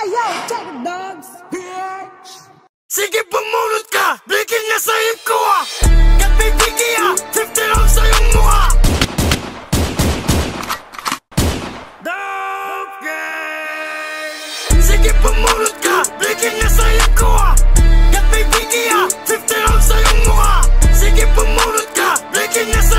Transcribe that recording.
Ayaw, check it, dogs! Sige, pumunot ka! Blikin niya sa hip ko ah! Kapibigi ah! 50 lang sa iyong mukha! Dope gang! Sige, pumunot ka! Blikin niya sa hip ko ah! Kapibigi ah! 50 lang sa iyong mukha! Sige, pumunot ka! Blikin niya sa